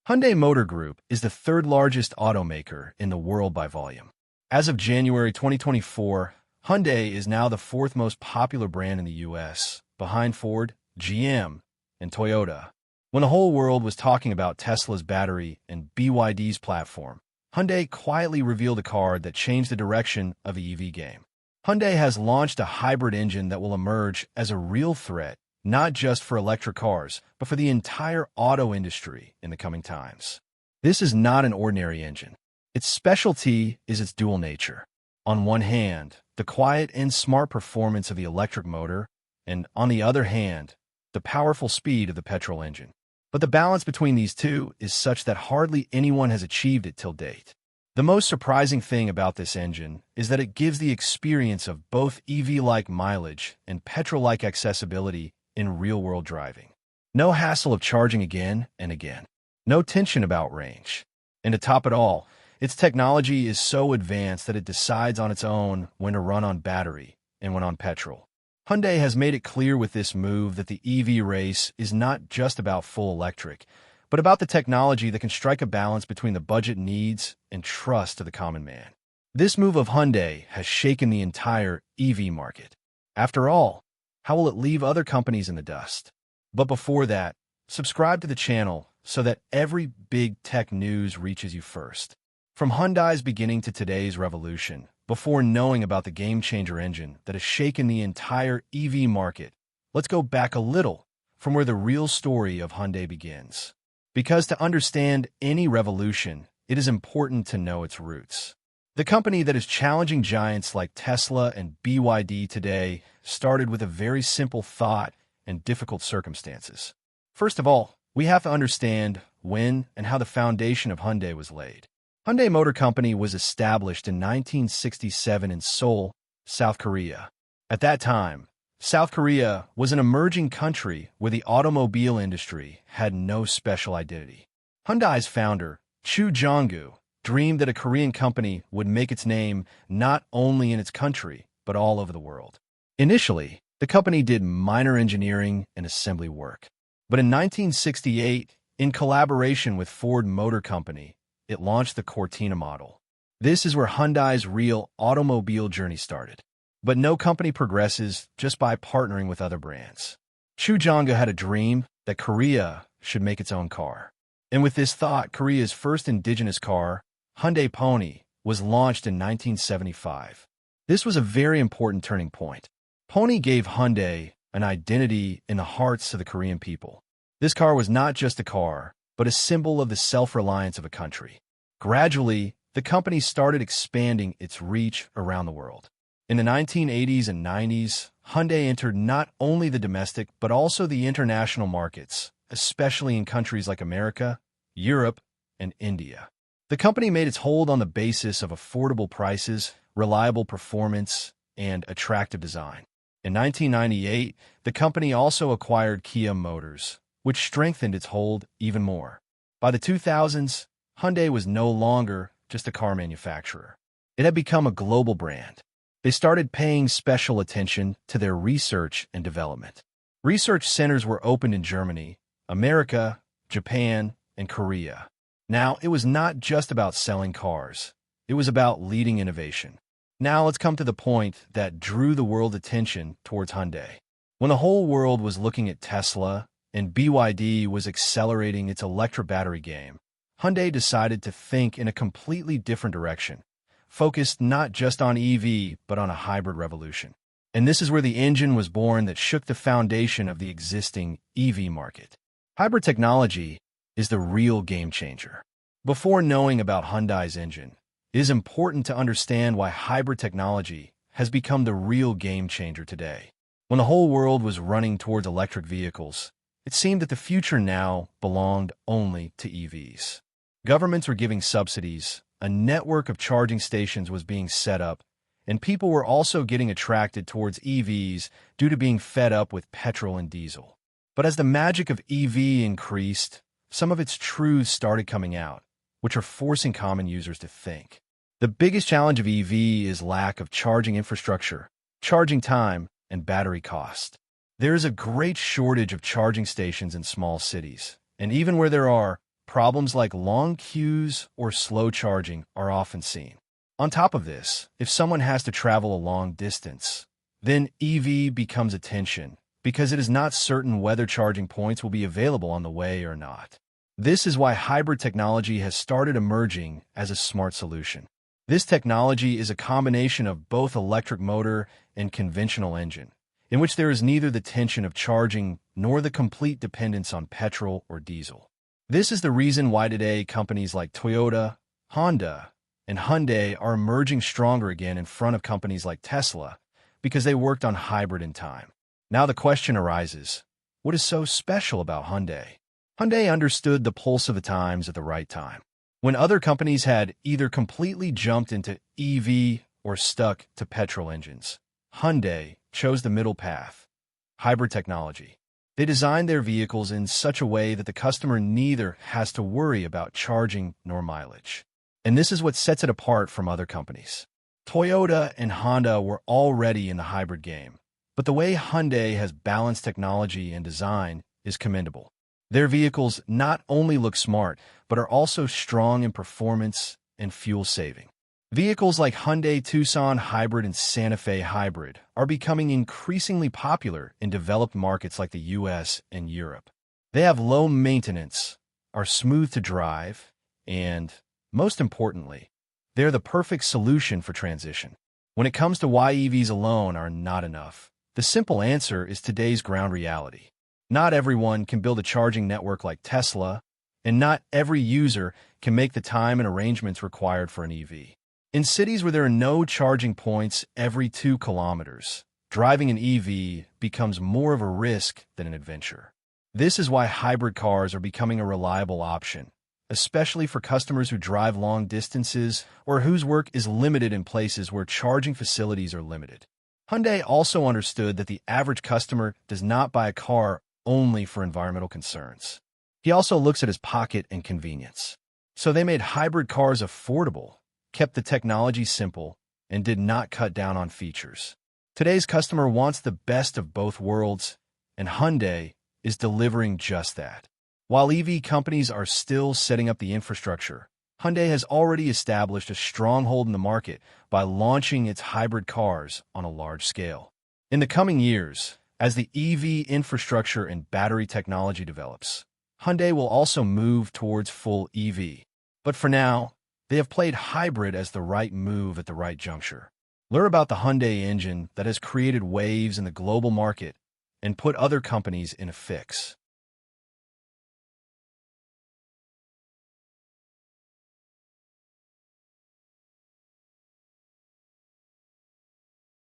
Hyundai Motor Group is the third largest automaker in the world by volume. As of January 2024, Hyundai is now the fourth most popular brand in the U.S., behind Ford, GM, and Toyota. When the whole world was talking about Tesla's battery and BYD's platform, Hyundai quietly revealed a car that changed the direction of the EV game. Hyundai has launched a hybrid engine that will emerge as a real threat, not just for electric cars, but for the entire auto industry in the coming times. This is not an ordinary engine. Its specialty is its dual nature. On one hand, the quiet and smart performance of the electric motor, and on the other hand, the powerful speed of the petrol engine. But the balance between these two is such that hardly anyone has achieved it till date. The most surprising thing about this engine is that it gives the experience of both EV-like mileage and petrol-like accessibility in real-world driving. No hassle of charging again and again. No tension about range. And to top it all, its technology is so advanced that it decides on its own when to run on battery and when on petrol. Hyundai has made it clear with this move that the EV race is not just about full electric, but about the technology that can strike a balance between the budget needs and trust of the common man. This move of Hyundai has shaken the entire EV market. After all, how will it leave other companies in the dust? But before that, subscribe to the channel so that every big tech news reaches you first. From Hyundai's beginning to today's revolution, before knowing about the game-changer engine that has shaken the entire EV market, let's go back a little from where the real story of Hyundai begins. Because to understand any revolution, it is important to know its roots. The company that is challenging giants like Tesla and BYD today started with a very simple thought and difficult circumstances. First of all, we have to understand when and how the foundation of Hyundai was laid. Hyundai Motor Company was established in 1967 in Seoul, South Korea. At that time, South Korea was an emerging country where the automobile industry had no special identity. Hyundai's founder, Chu Jong-gu, dreamed that a Korean company would make its name not only in its country, but all over the world. Initially, the company did minor engineering and assembly work. But in 1968, in collaboration with Ford Motor Company, it launched the Cortina model. This is where Hyundai's real automobile journey started. But no company progresses just by partnering with other brands. Chu Jong-gu had a dream that Korea should make its own car. And with this thought, Korea's first indigenous car, Hyundai Pony, was launched in 1975. This was a very important turning point. Pony gave Hyundai an identity in the hearts of the Korean people. This car was not just a car, but a symbol of the self-reliance of a country. Gradually, the company started expanding its reach around the world. In the 1980s and 90s, Hyundai entered not only the domestic but also the international markets, especially in countries like America, Europe, and India. The company made its hold on the basis of affordable prices, reliable performance, and attractive design. In 1998, the company also acquired Kia Motors, which strengthened its hold even more. By the 2000s, Hyundai was no longer just a car manufacturer. It had become a global brand. They started paying special attention to their research and development. Research centers were opened in Germany, America, Japan, and Korea. Now, it was not just about selling cars. It was about leading innovation. Now, let's come to the point that drew the world's attention towards Hyundai. When the whole world was looking at Tesla and BYD was accelerating its electric battery game, Hyundai decided to think in a completely different direction, focused not just on EV, but on a hybrid revolution. And this is where the engine was born that shook the foundation of the existing EV market. Hybrid technology is the real game changer. Before knowing about Hyundai's engine, it is important to understand why hybrid technology has become the real game changer today. When the whole world was running towards electric vehicles, it seemed that the future now belonged only to EVs. Governments were giving subsidies, a network of charging stations was being set up, and people were also getting attracted towards EVs due to being fed up with petrol and diesel. But as the magic of EV increased, some of its truths started coming out, which are forcing common users to think. The biggest challenge of EV is lack of charging infrastructure, charging time, and battery cost. There is a great shortage of charging stations in small cities, and even where there are, problems like long queues or slow charging are often seen. On top of this, if someone has to travel a long distance, then EV becomes a tension because it is not certain whether charging points will be available on the way or not. This is why hybrid technology has started emerging as a smart solution. This technology is a combination of both electric motor and conventional engine, in which there is neither the tension of charging nor the complete dependence on petrol or diesel. This is the reason why today companies like Toyota, Honda, and Hyundai are emerging stronger again in front of companies like Tesla, because they worked on hybrid in time. Now the question arises, what is so special about Hyundai? Hyundai understood the pulse of the times at the right time. When other companies had either completely jumped into EV or stuck to petrol engines, Hyundai chose the middle path, hybrid technology. They designed their vehicles in such a way that the customer neither has to worry about charging nor mileage. And this is what sets it apart from other companies. Toyota and Honda were already in the hybrid game, but the way Hyundai has balanced technology and design is commendable. Their vehicles not only look smart, but are also strong in performance and fuel saving. Vehicles like Hyundai Tucson Hybrid and Santa Fe Hybrid are becoming increasingly popular in developed markets like the US and Europe. They have low maintenance, are smooth to drive, and, most importantly, they're the perfect solution for transition. When it comes to why EVs alone are not enough, the simple answer is today's ground reality. Not everyone can build a charging network like Tesla, and not every user can make the time and arrangements required for an EV. In cities where there are no charging points every 2 kilometers, driving an EV becomes more of a risk than an adventure. This is why hybrid cars are becoming a reliable option, especially for customers who drive long distances or whose work is limited in places where charging facilities are limited. Hyundai also understood that the average customer does not buy a car only for environmental concerns. He also looks at his pocket and convenience. So they made hybrid cars affordable, kept the technology simple, and did not cut down on features. Today's customer wants the best of both worlds, and Hyundai is delivering just that. While EV companies are still setting up the infrastructure, Hyundai has already established a stronghold in the market by launching its hybrid cars on a large scale. In the coming years, as the EV infrastructure and battery technology develops, Hyundai will also move towards full EV. But for now, they have played hybrid as the right move at the right juncture. Learn about the Hyundai engine that has created waves in the global market and put other companies in a fix.